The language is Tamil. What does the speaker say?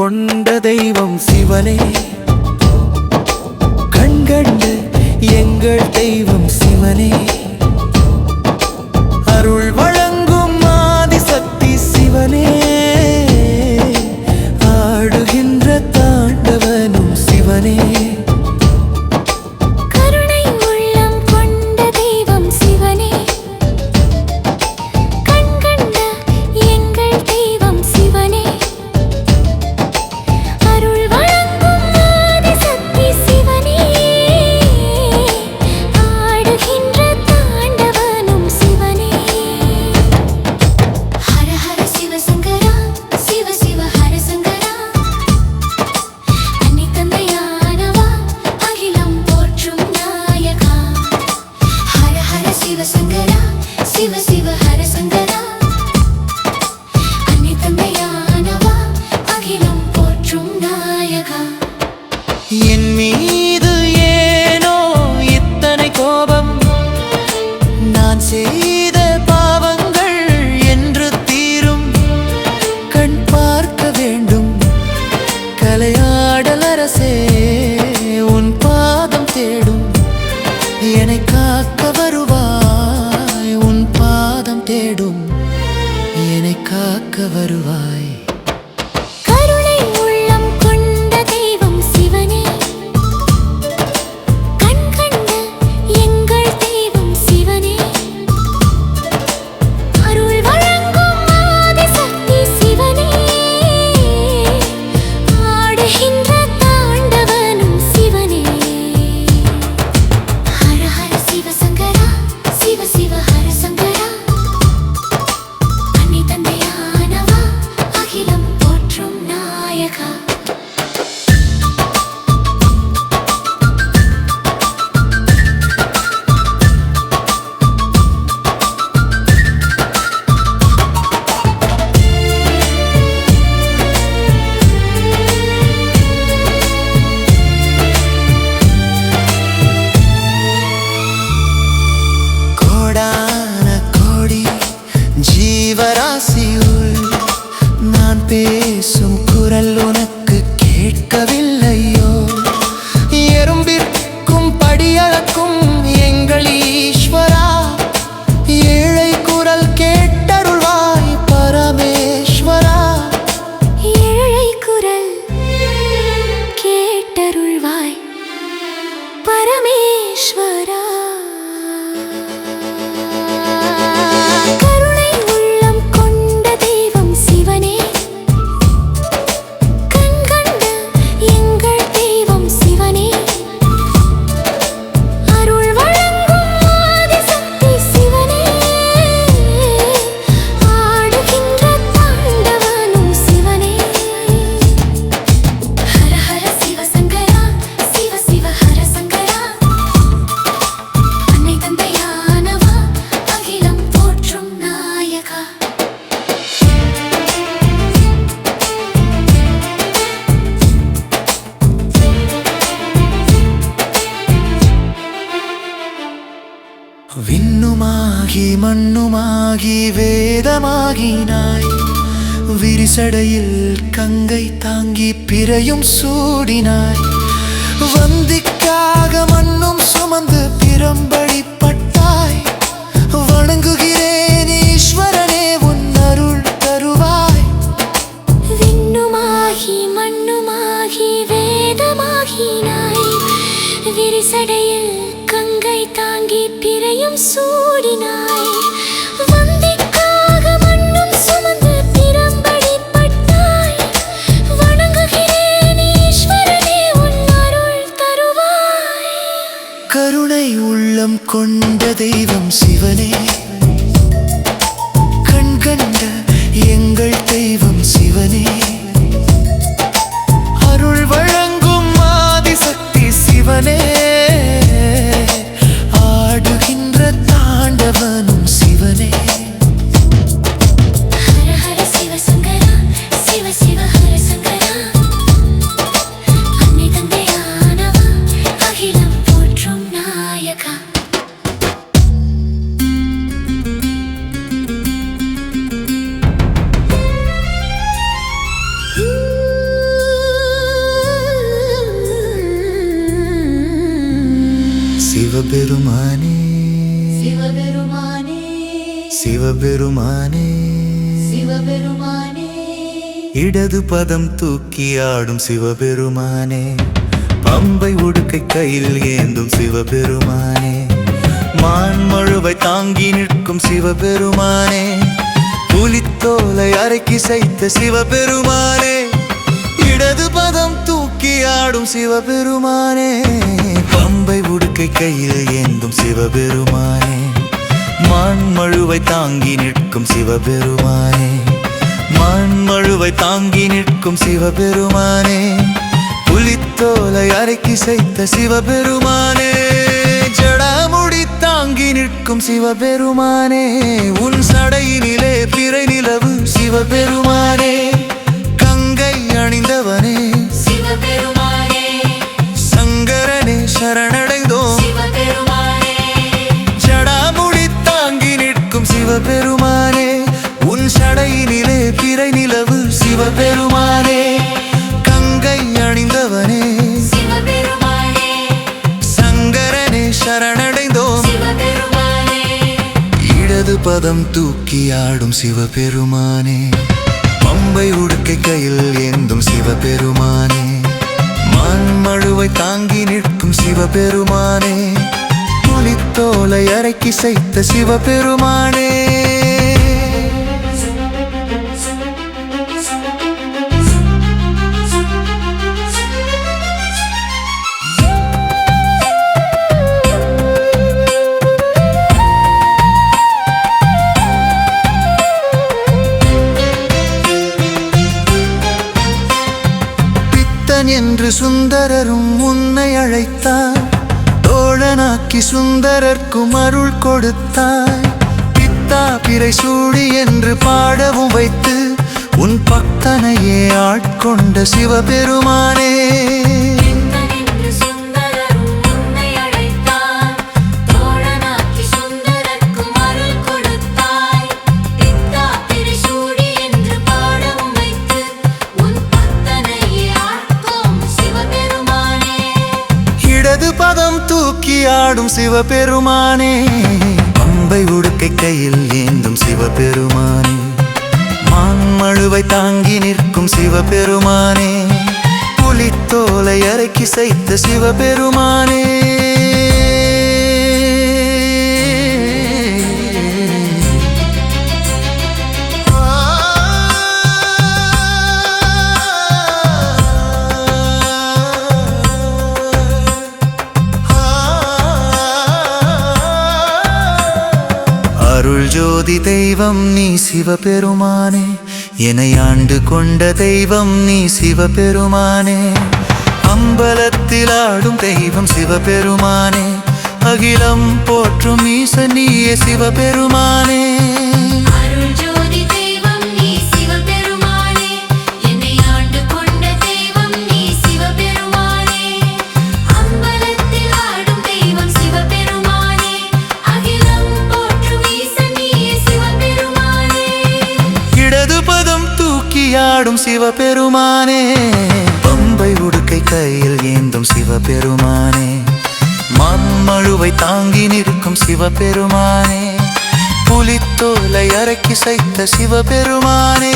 கொண்ட தெய்வம் சிவனே, கண்கண்டு எங்கள் தெய்வம் சிவனே, அருள் வழங்கும் ஆதிசக்தி சிவனே, ஆடுகின்ற தாண்டவனும் சிவனே, என் மீது ஏனோ இத்தனை கோபம்? நான் செய்த பாவங்கள் என்று தீரும். கண் பார்க்க வேண்டும் கலையாடல் அரசே, உன் பாதம் தேடும் என்னை காக்க வருவாய். உன் பாதம் தேடும் என்னை காக்க வருவாய். ஜீவராசியுள் நான் பேசும் குரல் உனக்கு கேட்கவில்லையோ? எறும்பிற்கும் படியளக்கும் எங்கள் ஈஸ்வரா, ஏழை குரல் கேட்டருள்வாய் பரமேஸ்வரா. ஏழை குரல் கேட்டருள்வாய் பரமேஸ்வரா. விண்ணுமாகி மண்ணுமாகி வேதமாகினாய், விரிசடையில் கங்கை தாங்கி பிறையும் சூடினாய். வந்திக்காக மண்ணும் சுமந்து பிரம்படிப்பட்டாய். வணங்குகிறேன் ஈஸ்வரனே, உன் அருள் தருவாய். விண்ணுமாகி மண்ணுமாகி வேதமாகினாய், விரிசடையில் கங்கை தாங்கி பிறையும் சூடினாய். வந்திக்காக மண்ணும் சுமந்து பிரம்படிப்பட்டாய். வணங்குகிறேன் ஈஸ்வரனே, உன் அருள் தருவாய். கருணை உள்ளம் கொண்ட தெய்வம் சிவனே, கண்கண்ட எங்கள் தெய்வம் சிவனே, அருள் வழங்கும் ஆதிசக்தி சிவனே, ஆடுகின்ற தாண்டவனும் சிவனே. ஹர ஹர சிவ சங்கரா, சிவ சிவ ஹர சங்கரா, அன்னை தந்தையானவா, அகிலம் போற்றும் நாயகா. சிவபெருமானே சிவபெருமானே சிவபெருமானே சிவபெருமானே இடது பதம் தூக்கி ஆடும் சிவபெருமானே பம்பை உடுக்கை கையில் ஏந்தும் சிவபெருமானே மான்மழுவை தாங்கி நிற்கும் சிவபெருமானே புலித்தோலை அரைக்கி சைத்த சிவபெருமானே இடது பதம் தூக்கி ஆடும் சிவபெருமானே பம்பை உடுக்கை கையில் ஏந்தும் சிவபெருமானே மான்மழுவை தாங்கி நிற்கும் சிவபெருமானே மான்மழுவை தாங்கி நிற்கும் சிவபெருமானே புலித்தோலை அரைக்கி சைத்த சிவபெருமானே ஜடாமுடி தாங்கி நிற்கும் சிவபெருமானே உன் சடையினிலே பிறை நிலவு சிவபெருமானே கங்கை அணிந்தவனே சிவபெருமானே சங்கரனே சரணடைந்தோம் சிவபெருமானே ஜடாமுடி தாங்கி நிற்கும் சிவபெருமானே உன் சடையினிலே பிறை நிலவு சிவபெருமானே கங்கை அணிந்தவனே சிவபெருமானே சங்கரனே சரணடைந்தோம் சிவபெருமானே இடது பதம் தூக்கி ஆடும் சிவபெருமானே பம்பை உடுக்கை கையில் ஏந்தும் சிவபெருமானே மான்மழுவை தாங்கி நிற்கும் சிவபெருமானே புலித்தோலை அரைக்கி சைத்த சிவபெருமானே என்று சுந்தரரும் உன்னை அழைத்தார் தோழனாக்கி சுந்தரர்க்கும் அருள் கொடுத்தாய் பித்தா பிறை சூடி என்று பாடவும் வைத்து உன் பக்தனையே ஆட்கொண்ட சிவபெருமானே பதம் தூக்கி ஆடும் சிவபெருமானே பம்பை உடுக்கை கையில் ஏந்தும் சிவபெருமானே மான்மழுவை தாங்கி நிற்கும் சிவபெருமானே புலித்தோலை அரைக்கி சைத்த சிவபெருமானே அருள் ஜோதி தெய்வம் நீ சிவபெருமானே என்னை ஆண்டு கொண்ட தெய்வம் நீ சிவபெருமானே அம்பலத்தில் ஆடும் தெய்வம் சிவபெருமானே அகிலம் போற்றும் ஈசன் நீயே சிவபெருமானே ஆடும் சிவபெருமானே பம்பை உடுக்கை கையில் ஏந்தும் சிவபெருமானே மான்மழுவை தாங்கி நிற்கும் சிவபெருமானே புலித்தோலை அரைக்கி சைத்த சிவபெருமானே